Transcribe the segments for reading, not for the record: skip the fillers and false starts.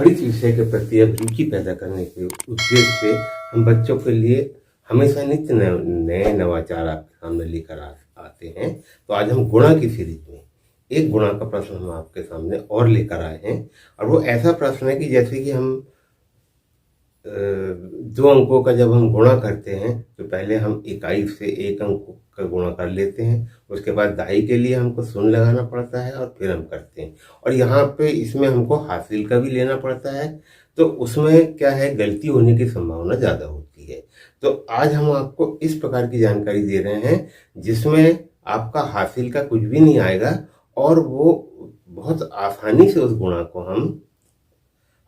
गणित विषय के प्रति अभिरुचि पैदा करने के उद्देश्य से हम बच्चों के लिए हमेशा नित्य नए नवाचार आपके सामने लेकर आते हैं। तो आज हम गुणा की सीरीज में एक गुणा का प्रश्न हम आपके सामने और लेकर आए हैं। और वो ऐसा प्रश्न है कि जैसे कि हम दो अंकों का जब हम गुणा करते हैं तो पहले हम इकाई से एक अंक का गुणा कर लेते हैं, उसके बाद दाई के लिए हमको शून्य लगाना पड़ता है और फिर हम करते हैं। और यहाँ पे इसमें हमको हासिल का भी लेना पड़ता है, तो उसमें क्या है, गलती होने की संभावना ज़्यादा होती है। तो आज हम आपको इस प्रकार की जानकारी दे रहे हैं जिसमें आपका हासिल का कुछ भी नहीं आएगा और वो बहुत आसानी से उस गुणा को हम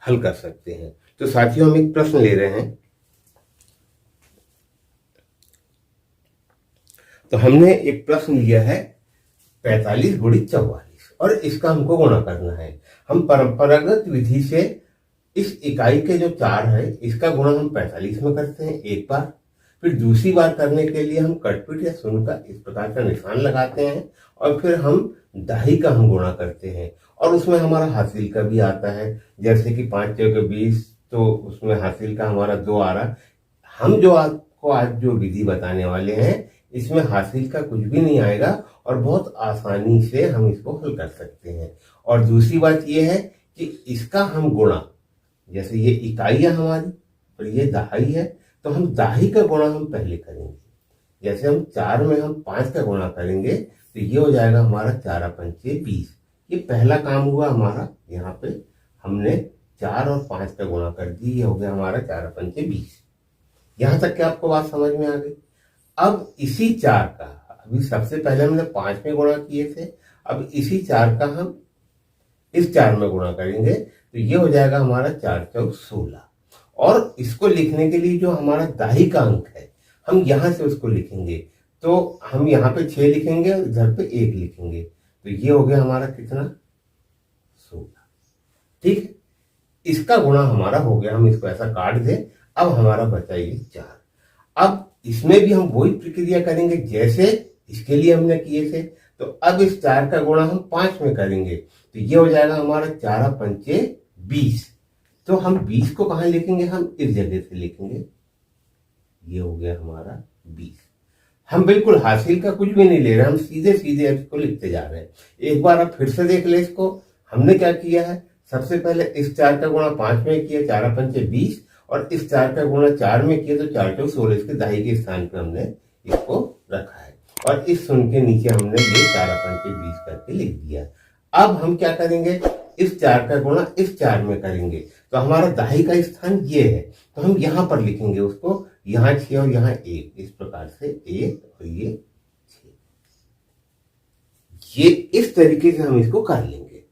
हल कर सकते हैं। तो साथियों, हम एक प्रश्न ले रहे हैं। तो हमने एक प्रश्न लिया है 45 × 44 और इसका हमको गुणा करना है। हम परंपरागत विधि से इस इकाई के जो 4 है इसका गुणा हम 45 में करते हैं एक बार, फिर दूसरी बार करने के लिए हम कटपीट या शून्य का इस प्रकार का निशान लगाते हैं और फिर हम दाही का हम गुणा करते हैं और उसमें हमारा हासिल का भी आता है। जैसे कि 5 × 20, तो उसमें हासिल का हमारा 2 आ रहा। हम जो आपको आज जो विधि बताने वाले हैं इसमें हासिल का कुछ भी नहीं आएगा और बहुत आसानी से हम इसको हल कर सकते हैं। और दूसरी बात यह है कि इसका हम गुणा, जैसे ये इकाई है हमारी और ये दहाई है, तो हम दाही का गुणा हम पहले करेंगे। जैसे हम 4 में हम 5 का गुणा करेंगे तो ये हो जाएगा हमारा 4 × 5 = 20। ये पहला काम हुआ हमारा। यहाँ पे हमने 4 और 5 का गुणा कर दी, ये हो गया हमारा 4 × 5 = 20। यहाँ तक कि आपको बात समझ में आ गई। अब इसी 4 का, अभी सबसे पहले हमने 5 में गुणा किए थे, अब इसी 4 का हम इस 4 में गुणा करेंगे तो ये हो जाएगा हमारा 4 × 4 = 16। और इसको लिखने के लिए जो हमारा दाही का अंक है हम यहाँ से उसको लिखेंगे। तो हम यहाँ पे 6 लिखेंगे और इधर पे 1 लिखेंगे, तो ये हो गया हमारा कितना, 16। ठीक है, इसका गुणा हमारा हो गया। हम इसको ऐसा काट दें। अब हमारा बचा ये 4। अब इसमें भी हम वही प्रक्रिया करेंगे जैसे इसके लिए हमने किए थे। तो अब इस 4 का गुणा हम 5 में करेंगे तो ये हो जाएगा हमारा 4 × 5 = 20। तो हम 20 को कहाँ लिखेंगे, हम इस जगह से लिखेंगे। ये हो गया हमारा 20। हम बिल्कुल हासिल का कुछ भी नहीं ले रहे, हम सीधे सीधे इसको लिखते जा रहे हैं। एक बार आप फिर से देख ले इसको। हमने क्या किया है, सबसे पहले इस 4 का गुणा 5 में किया, 4 × 5 = 20, और इस 4 का गुणा 4 में किया तो 4 × 4 = 16। इसके दाही के स्थान पे हमने इसको रखा है और इस शून्य के नीचे हमने ये 4 × 5 = 20 करके लिख दिया। अब हम क्या करेंगे, इस 4 का गुणा इस 4 में करेंगे तो हमारा दाही का स्थान ये है, तो हम यहाँ पर लिखेंगे उसको, यहाँ 6 और यहाँ 1, इस प्रकार से 1 और ये 6। ये इस तरीके से हम इसको कर लेंगे।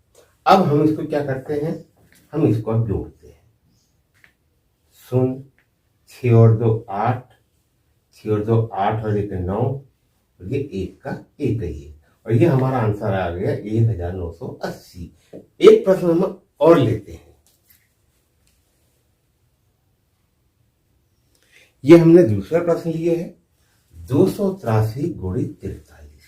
अब हम इसको क्या करते हैं, हम इसको अब जोड़ते हैं। 0, 6 और 2 8, 6 और 2 8 और 1 9, और ये 1 का 1 ही है और ये हमारा आंसर आ गया 1980। एक प्रश्न हम और लेते हैं। ये हमने दूसरा प्रश्न लिए है 283 × 43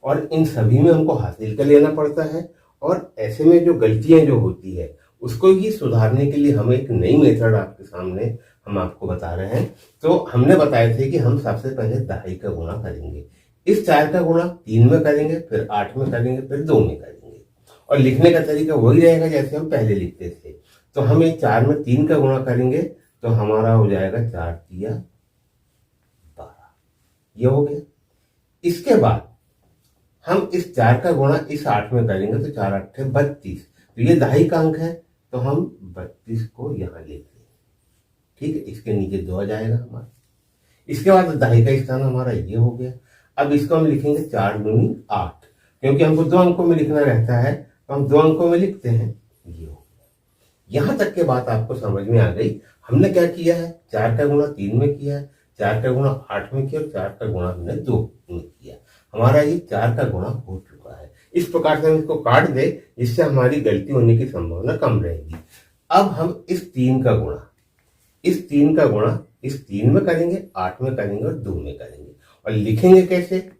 और इन सभी में हमको हासिल का लेना पड़ता है। और ऐसे में जो गलतियां जो होती है उसको ही सुधारने के लिए हम एक नई मेथड आपके सामने हम आपको बता रहे हैं। तो हमने बताए थे कि हम सबसे पहले दाही का गुणा करेंगे। इस 4 का गुणा 3 में करेंगे, फिर 8 में करेंगे, फिर 2 में करेंगे और लिखने का तरीका वही रहेगा जैसे हम पहले लिखते थे। तो हम एक 4 में 3 का गुणा करेंगे तो हमारा हो जाएगा 4 × 3 = 12। ये हो गया। इसके बाद हम इस 4 का गुणा इस 8 में करेंगे तो 4 × 8 = 32। तो ये दाही का अंक है तो हम 32 को यहाँ लिख देंगे। ठीक है, इसके नीचे 2 आ जाएगा हमारा। इसके बाद दाही का स्थान हमारा ये हो गया। अब इसको हम लिखेंगे 4 × 8, क्योंकि हमको 2 अंकों में लिखना रहता है तो हम 2 अंकों में लिखते हैं। ये हो गया। यहाँ तक के बात आपको समझ में आ गई। हमने क्या किया है, 4 का गुणा 3 में किया है, 4 का गुणा 8 में किया और 4 का गुणा हमने 2 में किया। हमारा ये 4 का गुणा हो चुका है। इस प्रकार से हम इसको काट दे जिससे हमारी गलती होने की संभावना कम रहेगी। अब हम इस 3 का गुणा इस 3 में करेंगे, 8 में करेंगे और 2 में करेंगे। और लिखेंगे कैसे,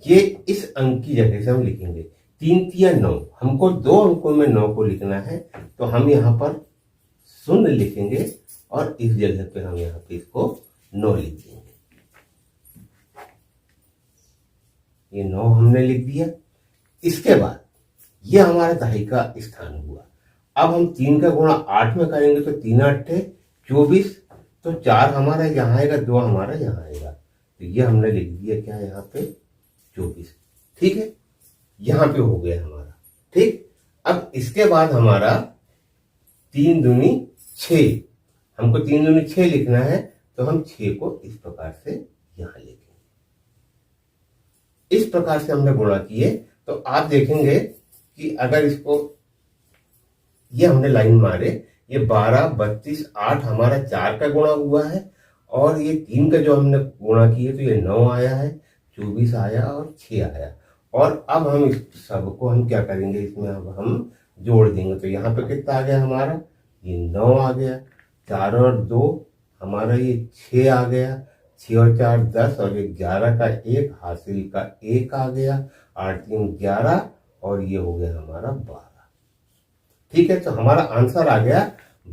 ये इस अंक की जगह से हम लिखेंगे 3 × 3 = 9। हमको 2 अंकों में 9 को लिखना है तो हम यहाँ पर शून्य लिखेंगे और इस जगह पे हम यहाँ पे इसको 9 लिख देंगे। ये 9 हमने लिख दिया। इसके बाद ये हमारा दहाई का स्थान हुआ। अब हम 3 का गुणा 8 में करेंगे तो 3 8 24, तो 4 हमारा यहाँ आएगा, 2 हमारा यहाँ आएगा, तो ये हमने लिख दिया क्या यहाँ पे 24। ठीक है, यहाँ पे हो गया हमारा। ठीक, अब इसके बाद हमारा 3 दूनी 6, हमको 3 दूनी 6 लिखना है, तो हम 6 को इस प्रकार से यहाँ लिखेंगे। इस प्रकार से हमने गुणा किए तो आप देखेंगे कि अगर इसको ये हमने लाइन मारे, ये 12 32 8 हमारा 4 का गुणा हुआ है, और ये 3 का जो हमने गुणा किए तो ये 9 आया है, 24 आया और 6 आया। और अब हम इस सबको हम क्या करेंगे, इसमें अब हम जोड़ देंगे। तो यहाँ पे कितना आ गया हमारा, ये 9 आ गया, 4 और 2 हमारा ये 6 आ गया, 6 और 4 10 और 11 का 1 हासिल का 1 आ गया, 8 3 11 और ये हो गया हमारा 12। ठीक है, तो हमारा आंसर आ गया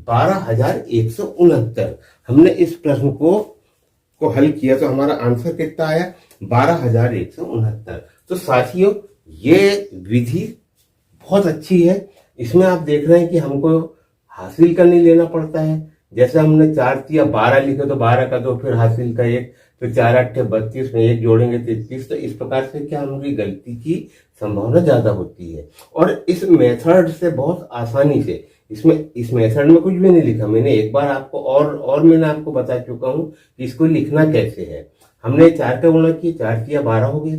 12,169। हमने इस प्रश्न को हल किया तो हमारा आंसर कितना आया, 12,169। तो साथियों, ये विधि बहुत अच्छी है। इसमें आप देख रहे हैं कि हमको हासिल का नहीं लेना पड़ता है। जैसे हमने 4 या 12 लिखे तो 12 का 2 फिर हासिल का 1, फिर 4 8 32 में 1 जोड़ेंगे 33। तो इस प्रकार से क्या हमारी गलती की संभावना ज्यादा होती है। और इस मेथड से बहुत आसानी से, इस मेथड में कुछ भी नहीं लिखा मैंने, एक बार आपको और मैंने आपको बता चुका हूं कि इसको लिखना कैसे है। हमने 4 का गुणा किया, 4 किया 12 हो गया।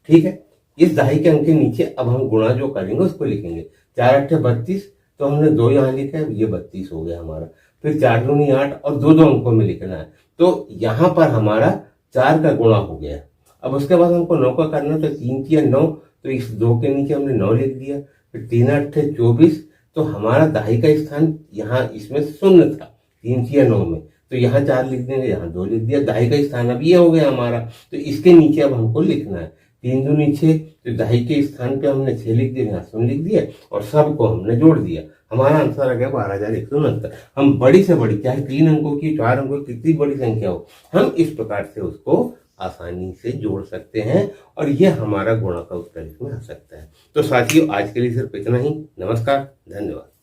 ठीक है, इस दहाई के अंक के नीचे अब हम गुणा जो करेंगे उसको लिखेंगे। 4 8 32, तो हमने 2 यहाँ लिखा है, ये 32 हो गया हमारा। फिर 4 दूनी 8 और 2 अंकों में लिखना है, तो यहाँ पर हमारा 4 का गुणा हो गया। अब उसके बाद हमको 9 का करना, तो 3 किया 9, तो इस 2 के नीचे हमने 9 लिख दिया। फिर 3 8 24, तो हमारा दहाई का स्थान यहाँ इसमें शून्य था, 3 किया 9 में, तो यहाँ 4 लिख देंगे, यहाँ 2 लिख दिया। दहाई का स्थान अब ये हो गया हमारा, तो इसके नीचे अब हमको लिखना है 3 दूनी 6, तो दहाई के स्थान पे हमने 6 लिख दिया, यहाँ शून्य लिख दिया और सबको हमने जोड़ दिया। हमारा आंसर आ गया 12,169। हम बड़ी से बड़ी, चाहे 3 अंकों की 4 अंकों की कितनी बड़ी संख्या हो, हम इस प्रकार से उसको आसानी से जोड़ सकते हैं और यह हमारा गुणा का उत्तर इसमें आ सकता है। तो साथियों, आज के लिए सिर्फ इतना ही। नमस्कार, धन्यवाद।